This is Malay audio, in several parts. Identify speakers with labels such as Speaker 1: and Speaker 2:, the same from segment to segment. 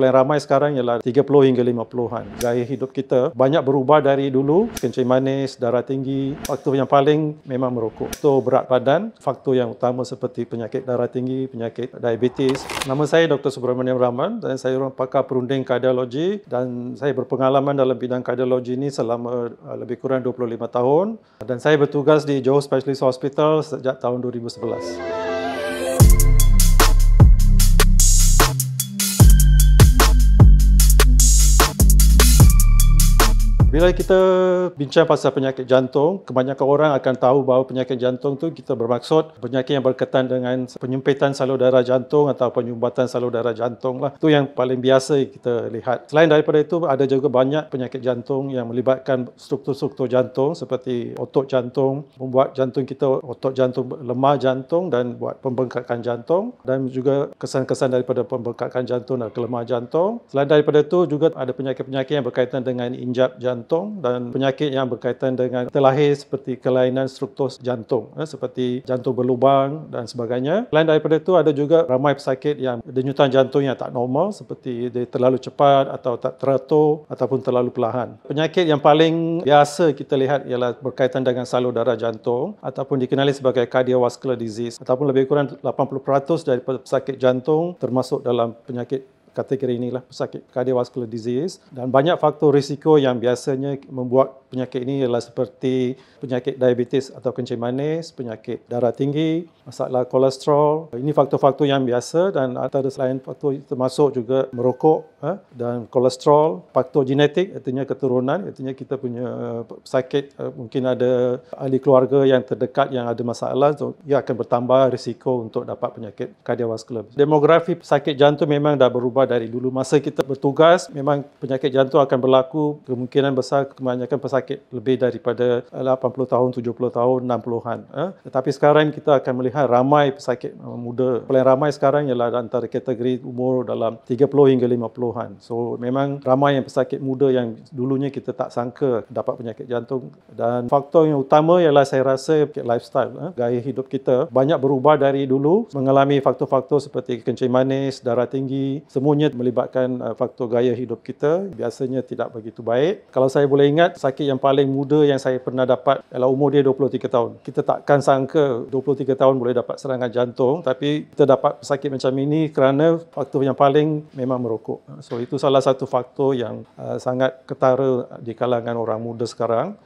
Speaker 1: paling ramai sekarang ialah 30 hingga 50-an. Gaya hidup kita banyak berubah dari dulu, kencing manis, darah tinggi. Faktor yang paling memang merokok. Faktor berat badan, faktor yang utama seperti penyakit darah tinggi, penyakit diabetes. Nama saya Dr. Subramaniam Rahman dan saya seorang pakar perunding kardiologi dan saya berpengalaman dalam bidang kardiologi ini selama lebih kurang 25 tahun dan saya bertugas di Johor Specialist Hospital sejak tahun 2011. Bila kita bincang pasal penyakit jantung, kebanyakan orang akan tahu bahawa penyakit jantung tu kita bermaksud penyakit yang berkaitan dengan penyempitan salur darah jantung atau penyumbatan salur darah jantung lah. Itu yang paling biasa kita lihat. Selain daripada itu, ada juga banyak penyakit jantung yang melibatkan struktur-struktur jantung seperti otot jantung, membuat jantung kita otot jantung lemah jantung dan buat pembengkakan jantung dan juga kesan-kesan daripada pembengkakan jantung dan kelemahan jantung. Selain daripada itu, juga ada penyakit-penyakit yang berkaitan dengan injap jantung dan penyakit yang berkaitan dengan terlahir seperti kelainan struktur jantung seperti jantung berlubang dan sebagainya. Selain daripada itu ada juga ramai pesakit yang denyutan jantung yang tak normal seperti dia terlalu cepat atau tak teratur ataupun terlalu perlahan. Penyakit yang paling biasa kita lihat ialah berkaitan dengan salur darah jantung ataupun dikenali sebagai cardiovascular disease ataupun lebih kurang 80% daripada pesakit jantung termasuk dalam penyakit kategori inilah pesakit cardiovascular disease dan banyak faktor risiko yang biasanya membuat penyakit ini ialah seperti penyakit diabetes atau kencing manis, penyakit darah tinggi, masalah kolesterol. Ini faktor-faktor yang biasa dan antara selain faktor termasuk juga merokok dan kolesterol, faktor genetik artinya keturunan, artinya kita punya pesakit mungkin ada ahli keluarga yang terdekat yang ada masalah, so ia akan bertambah risiko untuk dapat penyakit kardiovaskular. Demografi pesakit jantung memang dah berubah dari dulu. Masa kita bertugas, memang penyakit jantung akan berlaku kemungkinan besar kebanyakan pesakit lebih daripada 80 tahun, 70 tahun, 60-an. Tetapi sekarang kita akan melihat ramai pesakit muda. Paling ramai sekarang ialah antara kategori umur dalam 30 hingga 50-an. So memang ramai yang pesakit muda yang dulunya kita tak sangka dapat penyakit jantung. Dan faktor yang utama ialah saya rasa lifestyle, gaya hidup kita banyak berubah dari dulu, mengalami faktor-faktor seperti kencing manis, darah tinggi, semuanya melibatkan faktor gaya hidup kita, biasanya tidak begitu baik. Kalau saya boleh ingat, sakit yang paling muda yang saya pernah dapat ialah umur dia 23 tahun. Kita takkan sangka 23 tahun boleh dapat serangan jantung, tapi kita dapat sakit macam ini kerana faktor yang paling memang merokok. So itu salah satu faktor yang sangat ketara di kalangan orang muda sekarang.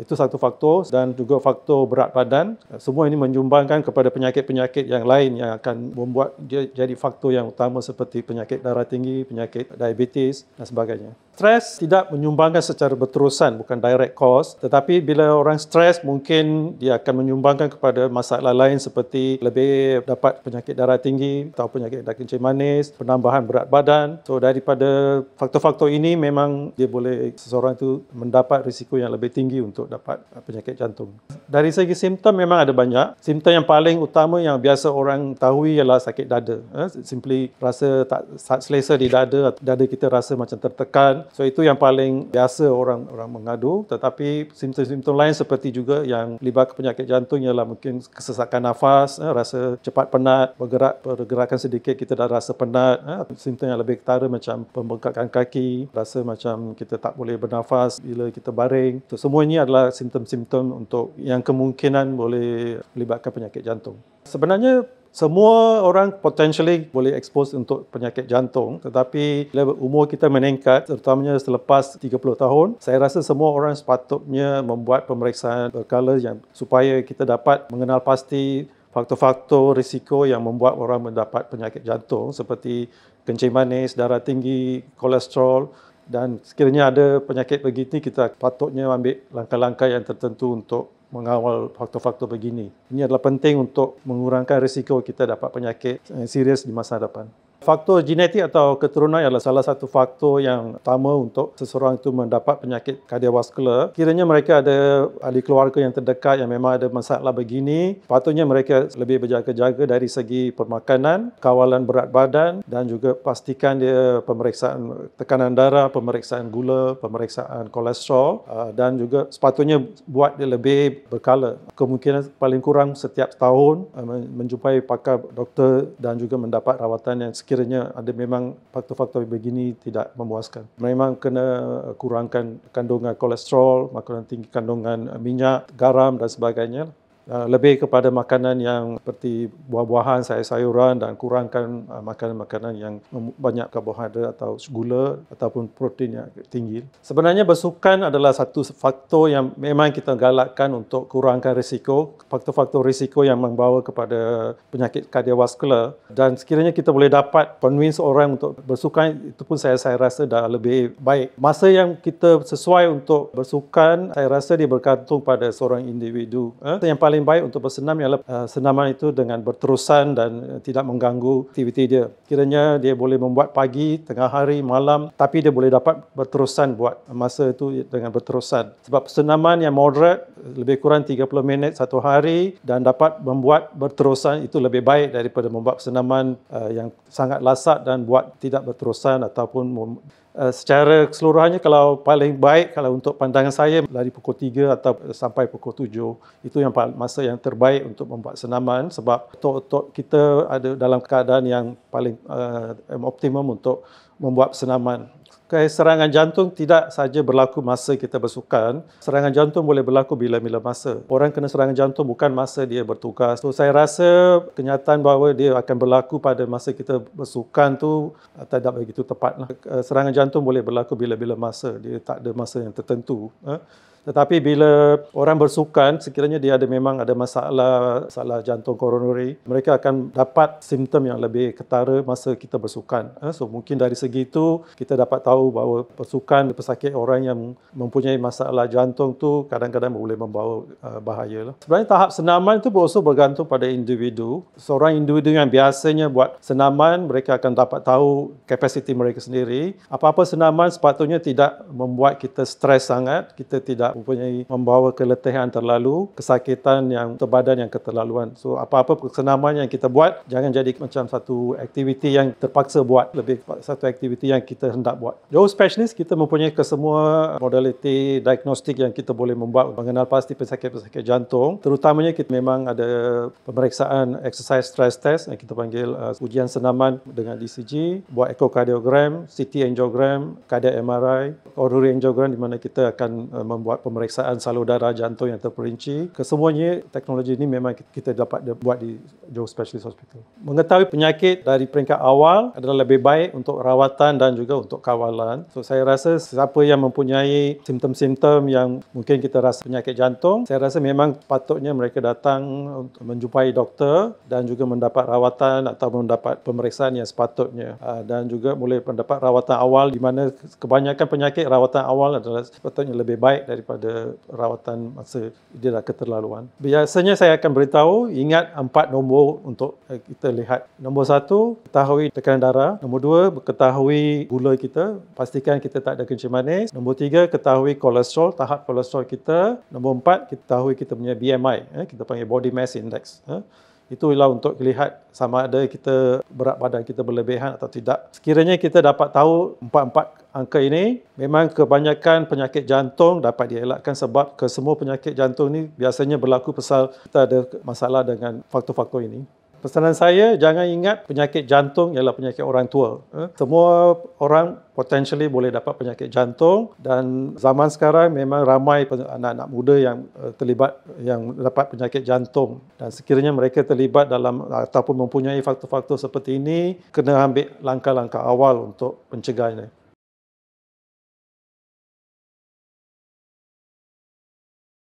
Speaker 1: Itu satu faktor dan juga faktor berat badan. Semua ini menyumbangkan kepada penyakit-penyakit yang lain yang akan membuat dia jadi faktor yang utama seperti penyakit darah tinggi, penyakit diabetes dan sebagainya. Stres tidak menyumbangkan secara berterusan, bukan direct cause, tetapi bila orang stres mungkin dia akan menyumbangkan kepada masalah lain seperti lebih dapat penyakit darah tinggi atau penyakit kencing manis, penambahan berat badan. So daripada faktor-faktor ini memang dia boleh seseorang itu mendapat risiko yang lebih tinggi untuk dapat penyakit jantung. Dari segi simptom memang ada banyak. Simptom yang paling utama yang biasa orang tahu ialah sakit dada. Simply rasa tak selesa di dada kita rasa macam tertekan. So itu yang paling biasa orang mengadu, tetapi simptom-simptom lain seperti juga yang melibatkan penyakit jantung ialah mungkin kesesakan nafas, rasa cepat penat, pergerakan sedikit kita dah rasa penat, simptom yang lebih ketara macam pembengkakan kaki, rasa macam kita tak boleh bernafas bila kita baring. So, semua ini adalah simptom-simptom untuk yang kemungkinan boleh melibatkan penyakit jantung. Sebenarnya semua orang potentially boleh expose untuk penyakit jantung, tetapi bila umur kita meningkat, terutamanya selepas 30 tahun, saya rasa semua orang sepatutnya membuat pemeriksaan berkala supaya kita dapat mengenal pasti faktor-faktor risiko yang membuat orang mendapat penyakit jantung seperti kencing manis, darah tinggi, kolesterol. Dan sekiranya ada penyakit begini, kita patutnya ambil langkah-langkah yang tertentu untuk mengawal faktor-faktor begini. Ini adalah penting untuk mengurangkan risiko kita dapat penyakit yang serius di masa depan. Faktor genetik atau keturunan adalah salah satu faktor yang utama untuk seseorang itu mendapat penyakit kardiovaskular. Kiranya mereka ada ahli keluarga yang terdekat yang memang ada masalah begini, patutnya mereka lebih berjaga-jaga dari segi permakanan, kawalan berat badan dan juga pastikan dia pemeriksaan tekanan darah, pemeriksaan gula, pemeriksaan kolesterol dan juga sepatutnya buat dia lebih berkala. Kemungkinan paling kurang setiap tahun menjumpai pakar doktor dan juga mendapat rawatan yang sekiranya sekiranya ada memang faktor-faktor begini tidak memuaskan. Memang kena kurangkan kandungan kolesterol, makanan tinggi kandungan minyak, garam dan sebagainya. Lebih kepada makanan yang seperti buah-buahan, sayur-sayuran dan kurangkan makanan-makanan yang banyak karbohidrat atau gula ataupun protein yang tinggi. Sebenarnya bersukan adalah satu faktor yang memang kita galakkan untuk kurangkan risiko, faktor-faktor risiko yang membawa kepada penyakit kardiovaskular, dan sekiranya kita boleh dapat convince orang untuk bersukan, itu pun saya rasa dah lebih baik. Masa yang kita sesuai untuk bersukan, saya rasa dia bergantung pada seorang individu. Yang paling baik untuk bersenam ialah senaman itu dengan berterusan dan tidak mengganggu aktiviti dia. Kiranya dia boleh membuat pagi, tengah hari, malam, tapi dia boleh dapat berterusan buat masa itu dengan berterusan. Sebab senaman yang moderate, lebih kurang 30 minit satu hari dan dapat membuat berterusan, itu lebih baik daripada membuat senaman yang sangat lasat dan buat tidak berterusan ataupun secara keseluruhannya, kalau paling baik kalau untuk pandangan saya dari pukul 3 atau sampai pukul 7 itu yang masa yang terbaik untuk membuat senaman, sebab otot kita ada dalam keadaan yang paling optimum untuk membuat senaman. Serangan jantung tidak saja berlaku masa kita bersukan. Serangan jantung boleh berlaku bila-bila masa. Orang kena serangan jantung bukan masa dia bertugas. So, saya rasa kenyataan bahawa dia akan berlaku pada masa kita bersukan tu tidak begitu tepatlah. Serangan jantung boleh berlaku bila-bila masa. Dia tak ada masa yang tertentu. Tetapi bila orang bersukan, sekiranya dia memang ada masalah jantung koronari, mereka akan dapat simptom yang lebih ketara masa kita bersukan. So mungkin dari segi itu kita dapat tahu bahawa bersukan, pesakit orang yang mempunyai masalah jantung tu kadang-kadang boleh membawa bahaya lah. Sebenarnya tahap senaman itu also bergantung pada individu. Seorang individu yang biasanya buat senaman, mereka akan dapat tahu kapasiti mereka sendiri. Apa-apa senaman sepatutnya tidak membuat kita stres sangat, kita tidak mempunyai membawa keletihan terlalu, kesakitan yang badan yang keterlaluan. So apa-apa senaman yang kita buat jangan jadi macam satu aktiviti yang terpaksa buat, lebih satu aktiviti yang kita hendak buat. Jauh specialist kita mempunyai kesemua modaliti diagnostik yang kita boleh membuat mengenal pasti pesakit-pesakit jantung. Terutamanya kita memang ada pemeriksaan exercise stress test yang kita panggil ujian senaman dengan ECG, buat ekokardiogram, CT angiogram, cardiac MRI, coronary angiogram, di mana kita akan membuat pemeriksaan salur darah jantung yang terperinci. Kesemuanya teknologi ini memang kita dapat buat di Johor Specialist Hospital. Mengetahui penyakit dari peringkat awal adalah lebih baik untuk rawatan dan juga untuk kawalan. So saya rasa siapa yang mempunyai simptom-simptom yang mungkin kita rasa penyakit jantung, saya rasa memang patutnya mereka datang untuk menjumpai doktor dan juga mendapat rawatan atau mendapat pemeriksaan yang sepatutnya, dan juga boleh mendapat rawatan awal, di mana kebanyakan penyakit rawatan awal adalah sepatutnya lebih baik daripada rawatan masa dia dah keterlaluan. Biasanya saya akan beritahu, ingat 4 nombor untuk kita lihat. Nombor 1, ketahui tekanan darah. Nombor 2, ketahui gula kita, pastikan kita tak ada kencing manis. Nombor 3, ketahui kolesterol, tahap kolesterol kita. Nombor 4, ketahui kita punya BMI, kita panggil body mass index. Itulah untuk lihat sama ada kita berat badan kita berlebihan atau tidak. Sekiranya kita dapat tahu 4 angka ini, memang kebanyakan penyakit jantung dapat dielakkan, sebab kesemua penyakit jantung ni biasanya berlaku pasal kita ada masalah dengan faktor-faktor ini. Pesanan saya, jangan ingat penyakit jantung ialah penyakit orang tua. Semua orang potentially boleh dapat penyakit jantung, dan zaman sekarang memang ramai anak-anak muda yang terlibat, yang dapat penyakit jantung. Dan sekiranya mereka terlibat dalam ataupun mempunyai faktor-faktor seperti ini, kena ambil langkah-langkah awal untuk pencegahannya.